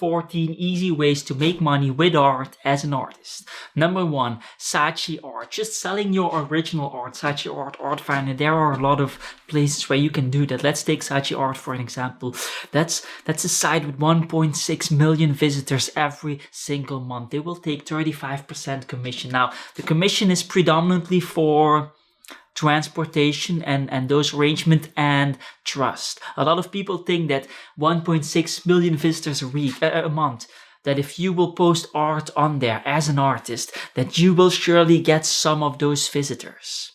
14 easy ways to make money with art as an artist. Number 1, Saatchi Art. Just selling your original art. Saatchi Art, Art Finder. There are a lot of places where you can do that. Let's take Saatchi Art for an example. That's a site with 1.6 million visitors every single month. They will take 35% commission. Now, the commission is predominantly for transportation and those arrangement and trust. A lot of people think that 1.6 million visitors a month, that if you will post art on there as an artist, that you will surely get some of those visitors.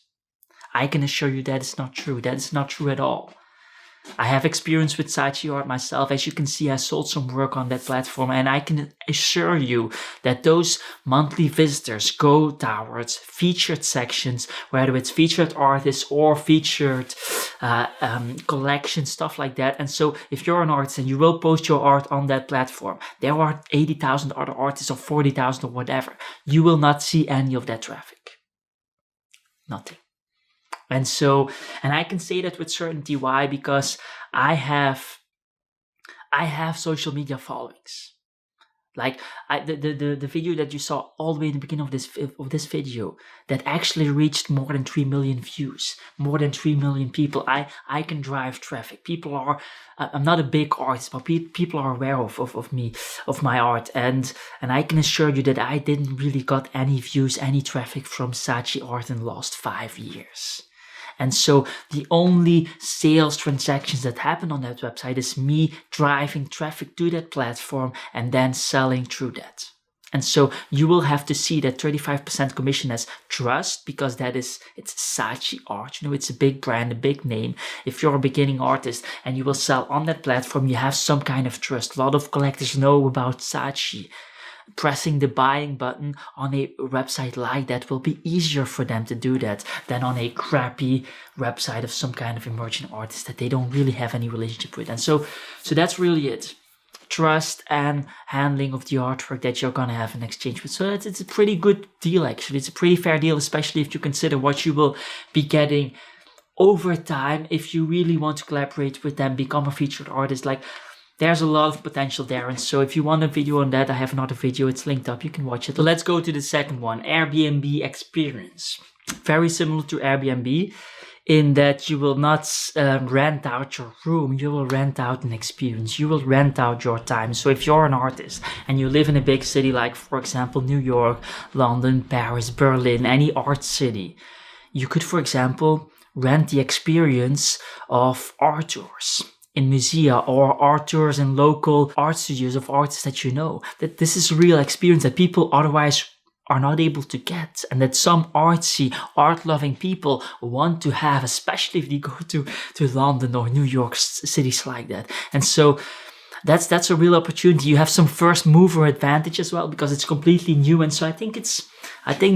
I can assure you that is not true. That is not true at all. I have experience with Saatchi Art myself. As you can see, I sold some work on that platform, and I can assure you that those monthly visitors go towards featured sections, whether it's featured artists or featured collections, stuff like that. And so if you're an artist and you will post your art on that platform, there are 80,000 other artists or 40,000 or whatever. You will not see any of that traffic. Nothing. And I can say that with certainty. Why? Because I have social media followings. Like the video that you saw all the way in the beginning of this video, that actually reached more than 3 million views, more than 3 million people. I can drive traffic. I'm not a big artist, but people are aware of me, of my art, and I can assure you that I didn't really got any views, any traffic from Saatchi Art in the last 5 years. And so the only sales transactions that happen on that website is me driving traffic to that platform and then selling through that. And so you will have to see that 35% commission as trust, because it's Saatchi Art. It's a big brand, a big name. If you're a beginning artist and you will sell on that platform, you have some kind of trust. A lot of collectors know about Saatchi. Pressing the buying button on a website like that will be easier for them to do that than on a crappy website of some kind of emerging artist that they don't really have any relationship with. And so that's really it. Trust and handling of the artwork that you're going to have in exchange with. So it's a pretty good deal, actually. It's a pretty fair deal, especially if you consider what you will be getting over time if you really want to collaborate with them, become a featured artist. Like, there's a lot of potential there. And so if you want a video on that, I have another video. It's linked up. You can watch it. So let's go to the second one, Airbnb experience. Very similar to Airbnb in that you will not rent out your room. You will rent out an experience. You will rent out your time. So if you're an artist and you live in a big city like, for example, New York, London, Paris, Berlin, any art city, you could, for example, rent the experience of art tours in musea or art tours in local art studios of artists that you know. That this is a real experience that people otherwise are not able to get, and that some artsy, art-loving people want to have, especially if they go to London or New York, cities like that. And so that's a real opportunity. You have some first mover advantage as well because it's completely new. And so I think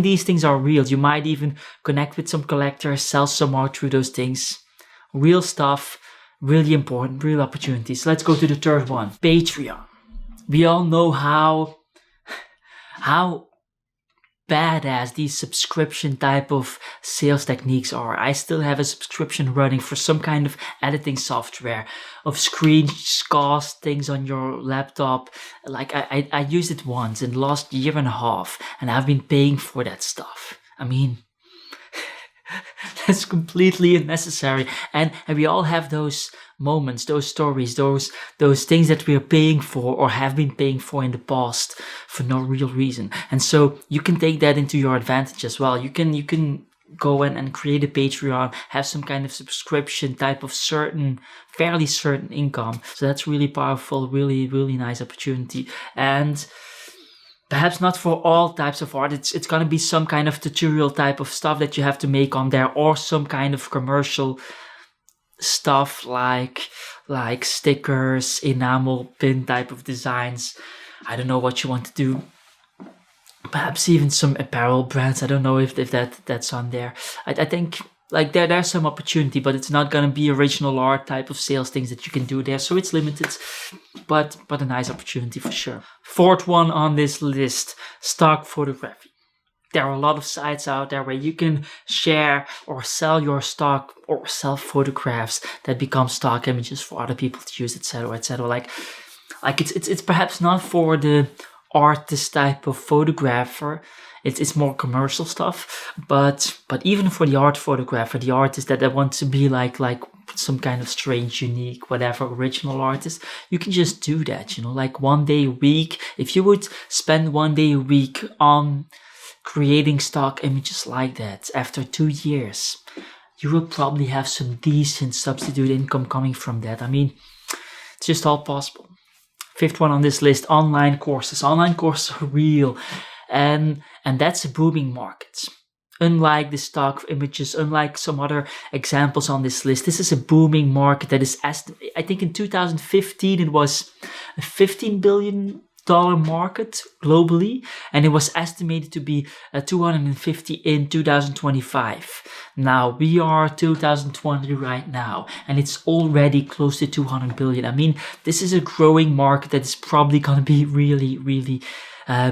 these things are real. You might even connect with some collectors, sell some art through those things. Real stuff. Really important, real opportunities. Let's go to the third one, Patreon. We all know how badass these subscription type of sales techniques are. I still have a subscription running for some kind of editing software, of screencast things on your laptop. Like I used it once in the last year and a half, and I've been paying for that stuff. I mean, that's completely unnecessary. And we all have those moments, those stories, those things that we are paying for or have been paying for in the past for no real reason. And so you can take that into your advantage as well. You can go and create a Patreon, have some kind of subscription type of fairly certain income. So that's really powerful, really, really nice opportunity. And perhaps not for all types of art. It's going to be some kind of tutorial type of stuff that you have to make on there, or some kind of commercial stuff like stickers, enamel pin type of designs. I don't know what you want to do. Perhaps even some apparel brands. I don't know if that's on there. I think like there's some opportunity, but it's not going to be original art type of sales things that you can do there. So it's limited, but a nice opportunity for sure. Fourth one on this list, stock photography. There are a lot of sites out there where you can share or sell your stock or sell photographs that become stock images for other people to use, etc., etc. Like like it's perhaps not for the artist type of photographer. It's more commercial stuff, but even for the art photographer, the artist that wants to be like some kind of strange, unique, whatever, original artist, you can just do that, like 1 day a week. If you would spend 1 day a week on creating stock images like that, after 2 years, you will probably have some decent substitute income coming from that. I mean, it's just all possible. Fifth one on this list, online courses. Online courses are real, and that's a booming market. Unlike the stock images, unlike some other examples on this list, this is a booming market that is estimated. I think in 2015 it was a $15 billion market globally, and it was estimated to be 250 in 2025. Now we are 2020 right now, and it's already close to 200 billion. I mean, this is a growing market that is probably going to be really, really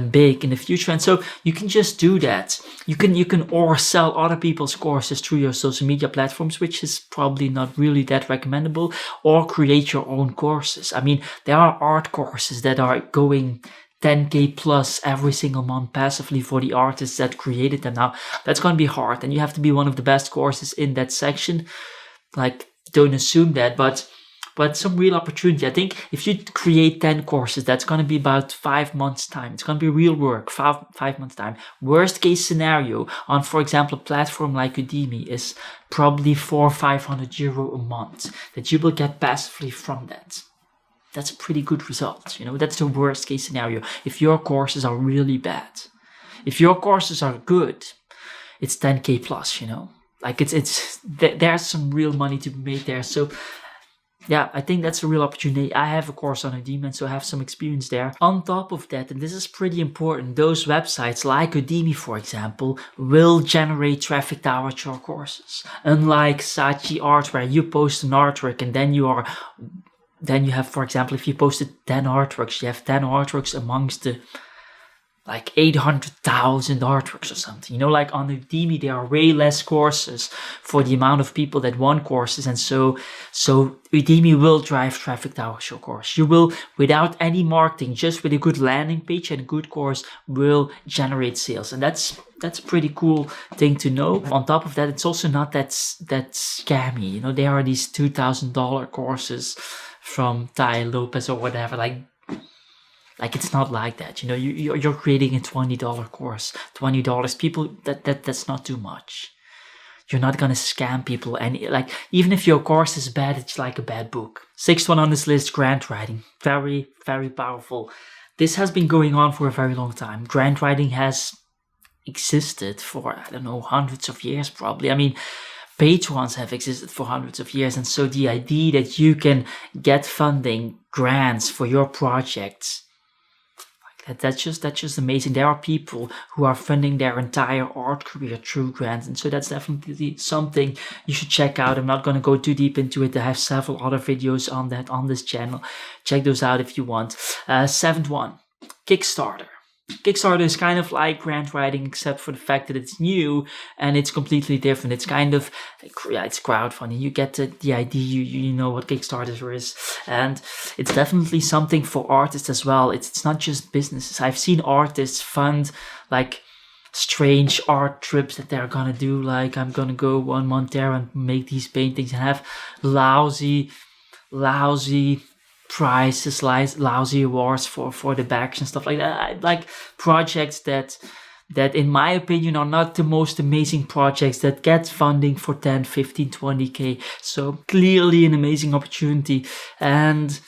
big in the future. And so you can just do that. You can or sell other people's courses through your social media platforms, which is probably not really that recommendable, or create your own courses. I mean, there are art courses that are going 10K plus every single month passively for the artists that created them. Now that's going to be hard, and you have to be one of the best courses in that section. Like, don't assume that, but some real opportunity. I think if you create 10 courses, that's going to be about 5 months time. It's going to be real work, 5 months time. Worst case scenario on, for example, a platform like Udemy is probably 400 or 500 euro a month that you will get passively from that. That's a pretty good result. That's the worst case scenario. If your courses are really bad, if your courses are good, it's 10K plus, like there's some real money to be made there. So yeah, I think that's a real opportunity. I have a course on Udemy, and so I have some experience there. On top of that, and this is pretty important, those websites like Udemy, for example, will generate traffic towards your courses. Unlike Saatchi Art, where you post an artwork and then you have, for example, if you posted 10 artworks, you have 10 artworks amongst the 800,000 artworks or something. Like on Udemy, there are way less courses for the amount of people that want courses. And so Udemy will drive traffic towards your course. You will, without any marketing, just with a good landing page and a good course, will generate sales. And that's a pretty cool thing to know. On top of that, it's also not that scammy. There are these $2,000 courses from Tai Lopez or whatever, like it's not like that. You're creating a $20 course. $20, people, that's not too much. You're not gonna scam people, and even if your course is bad, it's like a bad book. Sixth one on this list, grant writing. Very, very powerful. This has been going on for a very long time. Grant writing has existed for, I don't know, hundreds of years probably. I mean, patrons have existed for hundreds of years, and so the idea that you can get funding, grants for your projects, that's just amazing. There are people who are funding their entire art career through grants, and so that's definitely something you should check out. I'm not going to go too deep into it. I have several other videos on that on this channel. Check those out if you want. Seventh one, Kickstarter. Kickstarter is kind of like grant writing, except for the fact that it's new and it's completely different. It's kind of, it's crowdfunding. You get the idea, you know what Kickstarter is. And it's definitely something for artists as well. It's not just businesses. I've seen artists fund strange art trips that they're gonna do. Like, I'm gonna go 1 month there and make these paintings and have lousy prizes, lousy awards for the backs and stuff like that. I like projects that in my opinion are not the most amazing projects that get funding for 10, 15, 20K. So clearly an amazing opportunity and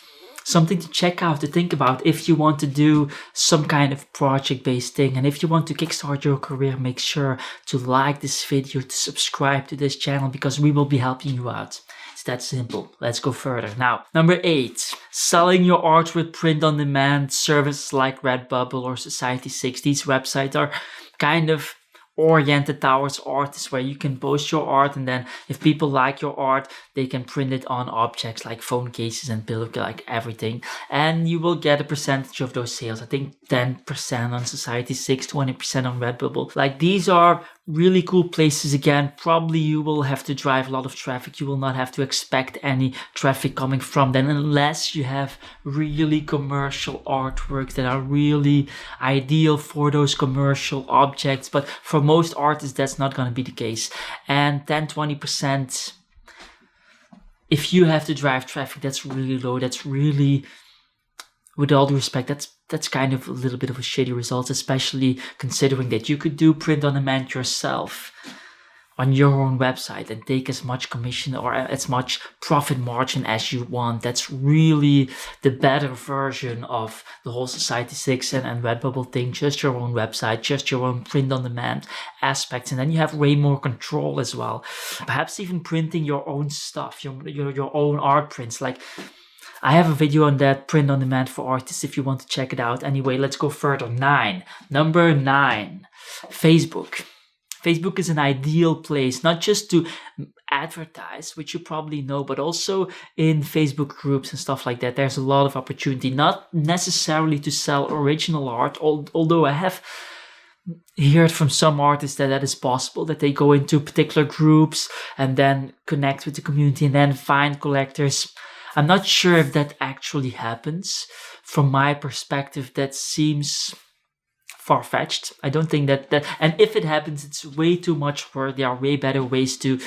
something to check out, to think about if you want to do some kind of project-based thing. And if you want to kickstart your career, make sure to like this video, to subscribe to this channel, because we will be helping you out. It's that simple. Let's go further. Now, number 8, selling your art with print-on-demand services like Redbubble or Society6. These websites are kind of oriented towards artists, where you can post your art, and then if people like your art, they can print it on objects like phone cases and pillow, like everything, and you will get a percentage of those sales. I think 10% on Society6, 20% on Redbubble. Like, these are really cool places. Again, probably you will have to drive a lot of traffic. You will not have to expect any traffic coming from them unless you have really commercial artworks that are really ideal for those commercial objects. But for most artists, that's not going to be the case. And 10-20%, if you have to drive traffic, that's really low. That's really, with all due respect, that's kind of a little bit of a shitty result, especially considering that you could do print on demand yourself on your own website and take as much commission or as much profit margin as you want. That's really the better version of the whole Society6 and Redbubble thing. Just your own website, just your own print on demand aspects, and then you have way more control as well. Perhaps even printing your own stuff, your own art prints. Like, I have a video on that, print on demand for artists, if you want to check it out. Anyway, let's go further. Number 9, Facebook. Facebook is an ideal place, not just to advertise, which you probably know, but also in Facebook groups and stuff like that. There's a lot of opportunity, not necessarily to sell original art, although I have heard from some artists that is possible, that they go into particular groups and then connect with the community and then find collectors. I'm not sure if that actually happens. From my perspective, that seems far-fetched. I don't think that and if it happens, it's way too much work. There are way better ways to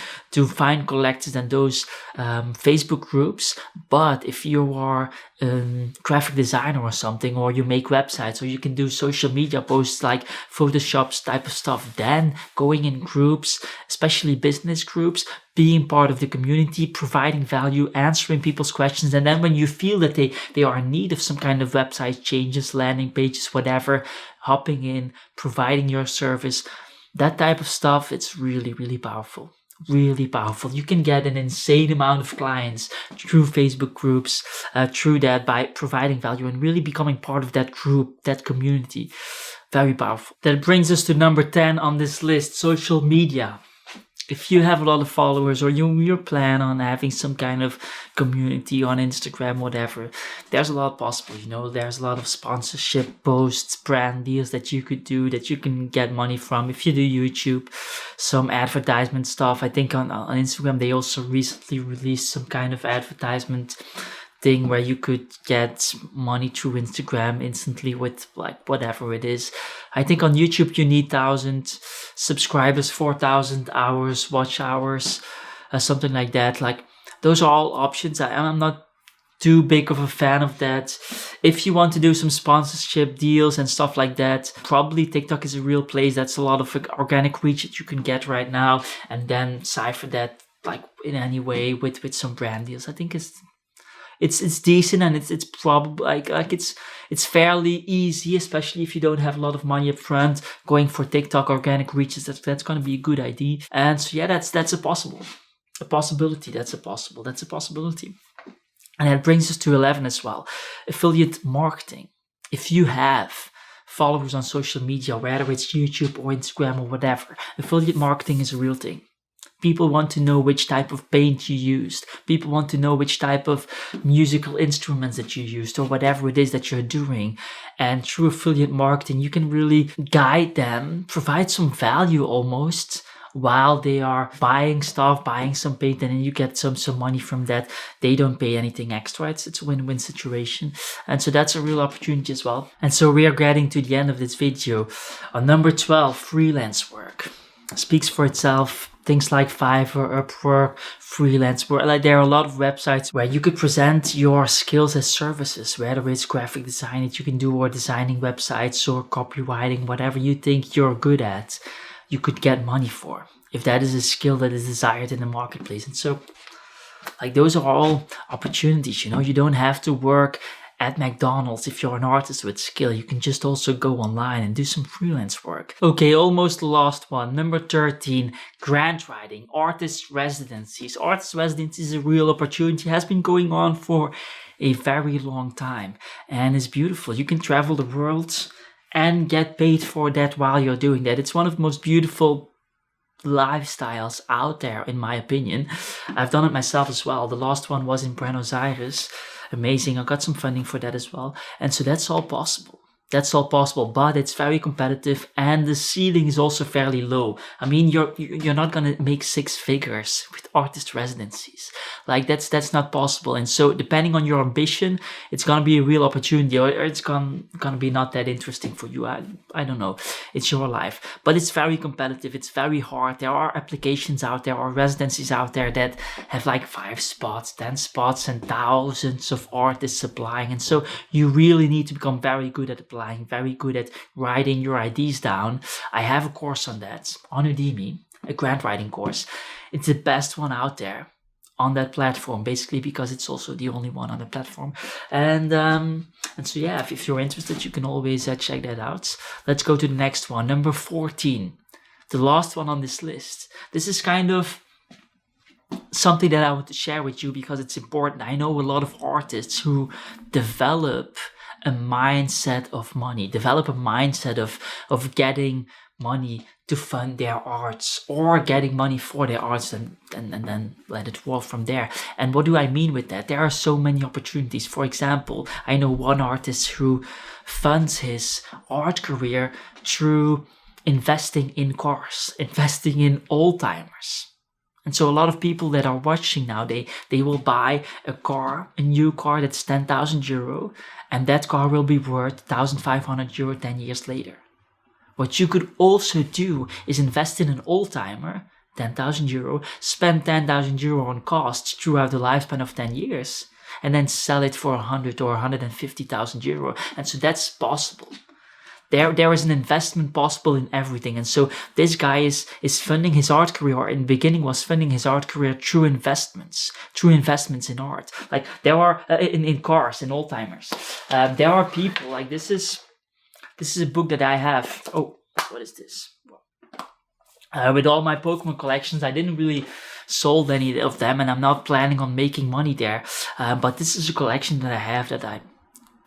find collectors than those Facebook groups. But if you are a graphic designer or something, or you make websites, or you can do social media posts like Photoshop type of stuff, then going in groups, especially business groups, being part of the community, providing value, answering people's questions, and then when you feel that they are in need of some kind of website changes, landing pages, whatever, hopping in, providing your service, that type of stuff, it's really, really powerful. Really powerful. You can get an insane amount of clients through Facebook groups, through that, by providing value and really becoming part of that group, that community. Very powerful. That brings us to number 10 on this list, social media. If you have a lot of followers, or you plan on having some kind of community on Instagram, whatever, there's a lot possible. There's a lot of sponsorship posts, brand deals that you could do, that you can get money from. If you do YouTube, some advertisement stuff. I think on Instagram they also recently released some kind of advertisement thing where you could get money through Instagram instantly with like whatever it is. I think on YouTube you need 1,000 subscribers, 4,000 hours, watch hours, something like that. Like, those are all options. I'm not too big of a fan of that. If you want to do some sponsorship deals and stuff like that, probably TikTok is a real place. That's a lot of organic reach that you can get right now, and then cipher that like in any way with some brand deals. I think it's decent, and it's probably like it's fairly easy, especially if you don't have a lot of money up front. Going for TikTok organic reaches, that's going to be a good idea. And so yeah, that's a possibility. That's a possibility. And that brings us to 11 as well, affiliate marketing. If you have followers on social media, whether it's YouTube or Instagram or whatever, affiliate marketing is a real thing. People want to know which type of paint you used. People want to know which type of musical instruments that you used, or whatever it is that you're doing. And through affiliate marketing, you can really guide them, provide some value almost, while they are buying stuff, buying some paint, and then you get some money from that. They don't pay anything extra. It's a win-win situation. And so that's a real opportunity as well. And so we are getting to the end of this video. On number 12, freelance work. Speaks for itself. Things like Fiverr, Upwork, Freelance, like there are a lot of websites where you could present your skills as services, whether it's graphic design that you can do, or designing websites, or copywriting, whatever you think you're good at, you could get money for, if that is a skill that is desired in the marketplace. And so, like, those are all opportunities. You don't have to work at McDonald's if you're an artist with skill. You can just also go online and do some freelance work. Okay, almost the last one. Number 13, grant writing, artist residencies. Artist residencies is a real opportunity. It has been going on for a very long time, and it's beautiful. You can travel the world and get paid for that while you're doing that. It's one of the most beautiful lifestyles out there, in my opinion. I've done it myself as well. The last one was in Buenos Aires. Amazing. I got some funding for that as well. And so that's all possible. That's all possible, but it's very competitive, and the ceiling is also fairly low. I mean, you're not gonna make 6 figures with artist residencies. Like that's not possible. And so, depending on your ambition, it's gonna be a real opportunity, or it's gonna be not that interesting for you. I don't know. It's your life, but it's very competitive. It's very hard. There are applications out there, or residencies out there that have like 5 spots, 10 spots, and thousands of artists applying. And so, you really need to become very good at applying. Very good at writing your ideas down. I have a course on that on Udemy, a grant writing course. It's the best one out there on that platform, basically because it's also the only one on the platform. And so yeah, if you're interested, you can always check that out. Let's go to the next one, number 14, the last one on this list. This is kind of something that I want to share with you because it's important. I know a lot of artists who develop a mindset of money, develop a mindset of getting money to fund their arts, or getting money for their arts and then let it roll from there. And what do I mean with that? There are so many opportunities. For example, I know one artist who funds his art career through investing in cars, investing in old-timers. And so a lot of people that are watching now, they will buy a new car that's 10,000 euro, and that car will be worth 1,500 euro 10 years later. What you could also do is invest in an old-timer, 10,000 euro, spend 10,000 euro on costs throughout the lifespan of 10 years, and then sell it for 100 or 150,000 euro. And so that's possible. There is an investment possible in everything. And so this guy is funding his art career, or in the beginning was funding his art career through investments in art. Like there are in cars, in old-timers. There are people like this is a book that I have. Oh, what is this? With all my Pokemon collections, I didn't really sold any of them, and I'm not planning on making money there. But this is a collection that I have that I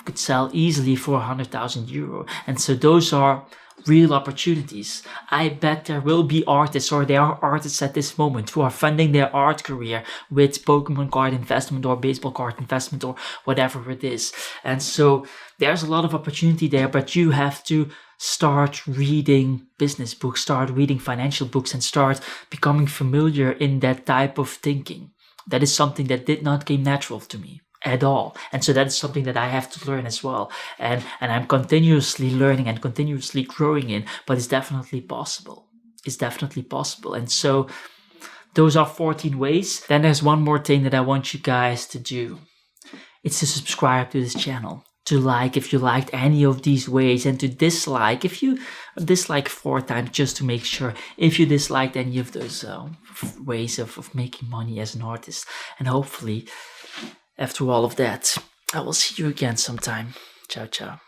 could sell easily for 100,000 euro. And so those are real opportunities. I bet there will be artists, or there are artists at this moment who are funding their art career with Pokemon card investment or baseball card investment or whatever it is. And so there's a lot of opportunity there, but you have to start reading business books, start reading financial books, and start becoming familiar in that type of thinking. That is something that did not come natural to me at all. And so that's something that I have to learn as well. And I'm continuously learning and continuously growing in, but it's definitely possible. It's definitely possible. And so those are 14 ways. Then there's one more thing that I want you guys to do. It's to subscribe to this channel, to like if you liked any of these ways, and to dislike if you dislike 4 times, just to make sure if you disliked any of those ways of making money as an artist. And hopefully, after all of that, I will see you again sometime. Ciao, ciao.